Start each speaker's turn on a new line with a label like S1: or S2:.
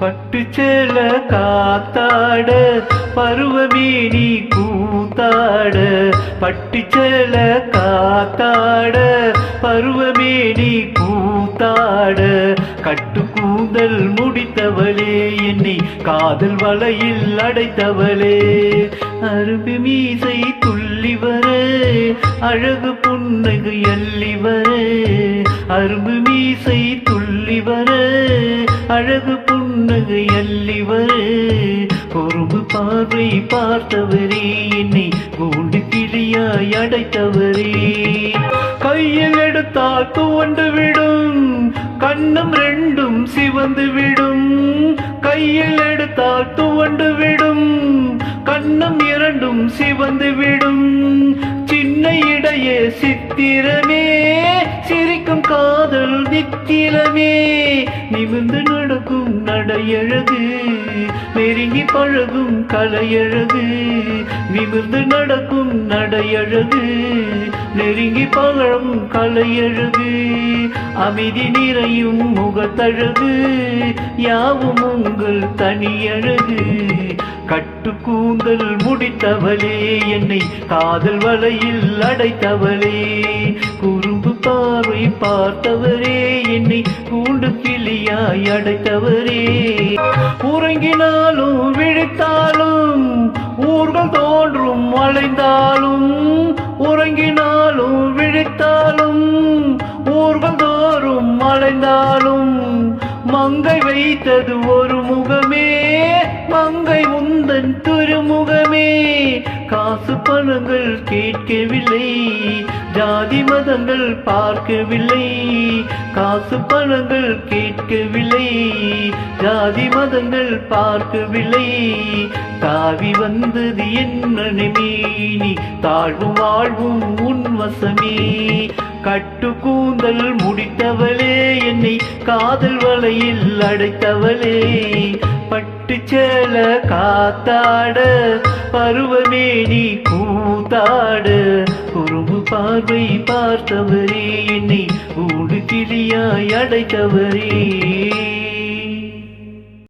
S1: பட்டு சேல காத்தாட பருவமே நீ கூத்தாட, பட்டு சேல காத்தாட பருவமே நீ கூத்தாட, கட்டு கூந்தல் முடித்தவளே என்னை காதல் வலையில் அடைத்தவளே, அரும்பு மீசை துள்ளி வர அழகு புன்னகை அள்ளி வர, அரும்பு மீசை துள்ளி வர அழகு புன்னகை அள்ளி வர, பொறுப்பு பார்வை பார்த்தவரே என்னை கூண்டு கிளியாய் அடைத்தவரே, கையில் எடுத்தால் துவண்டு விடும் கண்ணம் ரெண்டும் சிவந்து விடும், கையில் எடுத்தால் துவண்டு விடும் கண்ணம் இரண்டும் சிவந்து விடும், சின்ன இடைய சித்திரமே சிரிக்கும் காதல் நித்திரமே, நிமிர்ந்து நடக்கும் நடையழகு நெருங்கி பழகும் கலையழகு, நிமிர்ந்து நடக்கும் நடையழகு நெருங்கி பழகும் கலையழகு, அமைதி நிறையும் முகத்தழகு யாவும் உங்கள் தனியழகு, கட்டு கூந்தல் முடித்தவளே என்னை காதல் வலையில் அடைத்தவளே, குறும்பு பார்வை பார்த்தவரே என்னை கூண்டு கிளியாய் அடைத்தவரே, உறங்கினாலும் விழித்தாலும் ஊர்கள் தோன்றும் அலைந்தாலும், உறங்கினாலும் விழித்தாலும் ஊர்கள் தோறும் அலைந்தாலும், மங்கை வைத்தது ஒரு முகமே மங்கை உந்தன் திருமுகமே, காசு பணங்கள் கேட்கவில்லை ஜாதி மதங்கள் பார்க்கவில்லை, காசு பணங்கள் கேட்கவில்லை ஜாதி மதங்கள் பார்க்கவில்லை, தாவி வந்தது என்னமே நீ தாழ்வும் வாழ்வும் உன் வசமே, கட்டு கூந்தல் முடித்தவளே என்னை காதல் வலையில் அடைத்தவளே, பட்டு சேல காத்தாட பருவமே நீ கூத்தாட, குறும்பு பார்வை பார்த்தவரே என்னை கூண்டு கிளியாய் அடைத்தவரே.